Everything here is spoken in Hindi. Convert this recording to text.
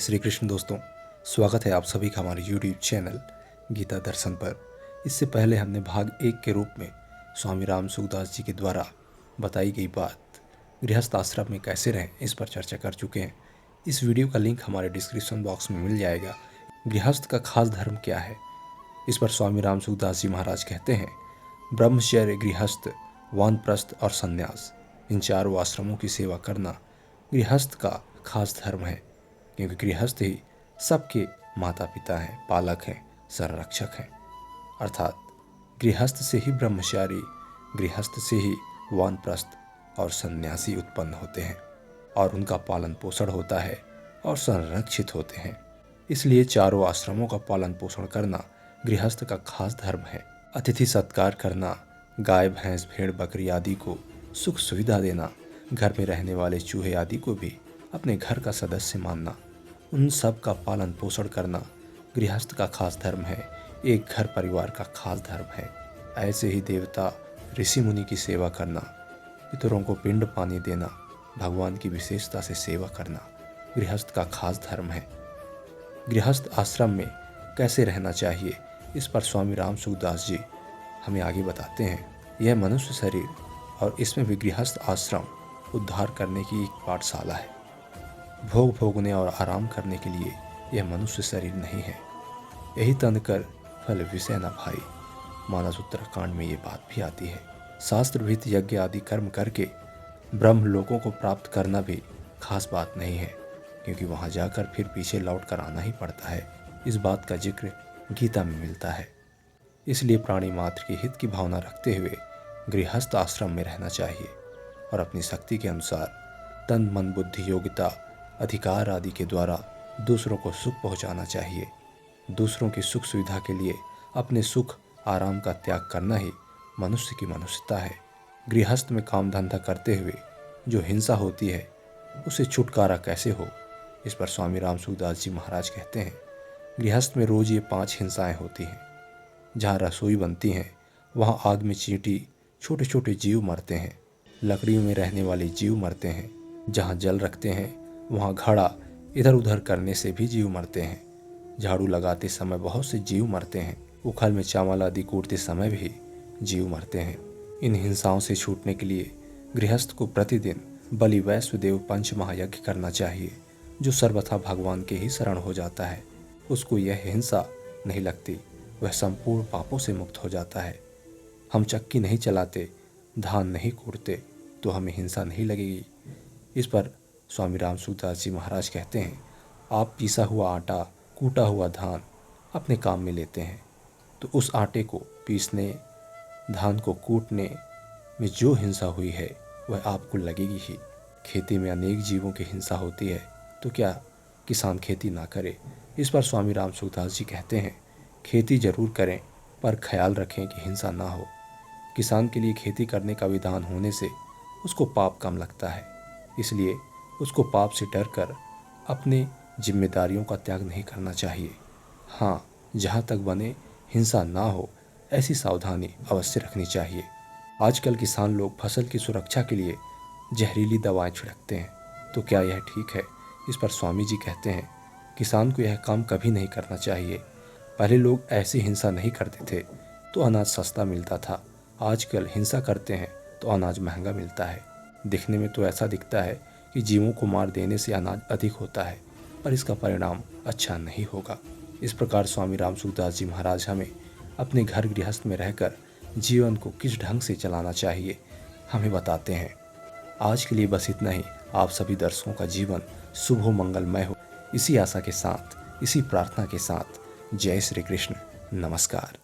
श्री कृष्ण दोस्तों, स्वागत है आप सभी का हमारे YouTube चैनल गीता दर्शन पर। इससे पहले हमने भाग 1 के रूप में स्वामी राम सुखदास जी के द्वारा बताई गई बात गृहस्थ आश्रम में कैसे रहें इस पर चर्चा कर चुके हैं। इस वीडियो का लिंक हमारे डिस्क्रिप्शन बॉक्स में मिल जाएगा। गृहस्थ का खास धर्म क्या है, इस पर स्वामी राम सुखदास जी महाराज कहते हैं, ब्रह्मचर्य, गृहस्थ, वानप्रस्थ और संन्यास, इन चारों आश्रमों की सेवा करना गृहस्थ का खास धर्म है, क्योंकि गृहस्थ ही सबके माता पिता हैं, पालक हैं, संरक्षक हैं। अर्थात गृहस्थ से ही ब्रह्मचारी, गृहस्थ से ही वानप्रस्थ और सन्यासी उत्पन्न होते हैं और उनका पालन पोषण होता है और संरक्षित होते हैं। इसलिए चारों आश्रमों का पालन पोषण करना गृहस्थ का खास धर्म है। अतिथि सत्कार करना, गाय भैंस भेड़ बकरी आदि को सुख सुविधा देना, घर में रहने वाले चूहे आदि को भी अपने घर का सदस्य मानना, उन सब का पालन पोषण करना गृहस्थ का खास धर्म है, एक घर परिवार का खास धर्म है। ऐसे ही देवता ऋषि मुनि की सेवा करना, पितरों को पिंड पानी देना, भगवान की विशेषता से सेवा करना गृहस्थ का खास धर्म है। गृहस्थ आश्रम में कैसे रहना चाहिए, इस पर स्वामी राम सुखदास जी हमें आगे बताते हैं। यह मनुष्य शरीर और इसमें भी गृहस्थ आश्रम उद्धार करने की एक पाठशाला है। भोग भोगने और आराम करने के लिए यह मनुष्य शरीर नहीं है। यही तन कर फल विषय न भाई, मानस उत्तराखंड में ये बात भी आती है। शास्त्रविहित यज्ञ आदि कर्म करके ब्रह्म लोकों को प्राप्त करना भी खास बात नहीं है, क्योंकि वहाँ जाकर फिर पीछे लौट कर आना ही पड़ता है। इस बात का जिक्र गीता में मिलता है। इसलिए प्राणी मात्र के हित की भावना रखते हुए गृहस्थ आश्रम में रहना चाहिए और अपनी शक्ति के अनुसार तन मन बुद्धि योग्यता अधिकार आदि के द्वारा दूसरों को सुख पहुंचाना चाहिए। दूसरों की सुख सुविधा के लिए अपने सुख आराम का त्याग करना ही मनुष्य की मनुष्यता है। गृहस्थ में काम धंधा करते हुए जो हिंसा होती है, उसे छुटकारा कैसे हो, इस पर स्वामी राम सुखदास जी महाराज कहते हैं, गृहस्थ में रोज ये 5 हिंसाएं होती हैं। जहाँ रसोई बनती हैं वहाँ आग में चींटी छोटे छोटे जीव मरते हैं, लकड़ियों में रहने वाले जीव मरते हैं। जहाँ जल रखते हैं वहाँ घड़ा इधर उधर करने से भी जीव मरते हैं। झाड़ू लगाते समय बहुत से जीव मरते हैं। उखल में चावल आदि कूटते समय भी जीव मरते हैं। इन हिंसाओं से छूटने के लिए गृहस्थ को प्रतिदिन बलि वैश्वदेव पंच महायज्ञ करना चाहिए, जो सर्वथा भगवान के ही शरण हो जाता है। उसको यह हिंसा नहीं लगती, वह संपूर्ण पापों से मुक्त हो जाता है। हम चक्की नहीं चलाते, धान नहीं कूटते, तो हमें हिंसा नहीं लगेगी। इस पर स्वामी राम सुखदास जी महाराज कहते हैं, आप पीसा हुआ आटा, कूटा हुआ धान अपने काम में लेते हैं, तो उस आटे को पीसने, धान को कूटने में जो हिंसा हुई है वह आपको लगेगी ही। खेती में अनेक जीवों की हिंसा होती है, तो क्या किसान खेती ना करे। इस पर स्वामी राम सुखदास जी कहते हैं, खेती जरूर करें पर ख्याल रखें कि हिंसा ना हो। किसान के लिए खेती करने का विधान होने से उसको पाप कम लगता है, इसलिए उसको पाप से डर कर अपने जिम्मेदारियों का त्याग नहीं करना चाहिए। हाँ, जहाँ तक बने हिंसा ना हो ऐसी सावधानी अवश्य रखनी चाहिए। आजकल किसान लोग फसल की सुरक्षा के लिए जहरीली दवाएं छिड़कते हैं, तो क्या यह ठीक है? इस पर स्वामी जी कहते हैं, किसान को यह काम कभी नहीं करना चाहिए। पहले लोग ऐसी हिंसा नहीं करते थे तो अनाज सस्ता मिलता था। आजकल हिंसा करते हैं तो अनाज महंगा मिलता है। दिखने में तो ऐसा दिखता है कि जीवों को मार देने से अनाज अधिक होता है, पर इसका परिणाम अच्छा नहीं होगा। इस प्रकार स्वामी राम सुखदास जी महाराज हमें अपने घर गृहस्थ में रहकर जीवन को किस ढंग से चलाना चाहिए हमें बताते हैं। आज के लिए बस इतना ही। आप सभी दर्शकों का जीवन शुभ हो, मंगलमय हो, इसी आशा के साथ, इसी प्रार्थना के साथ, जय श्री कृष्ण, नमस्कार।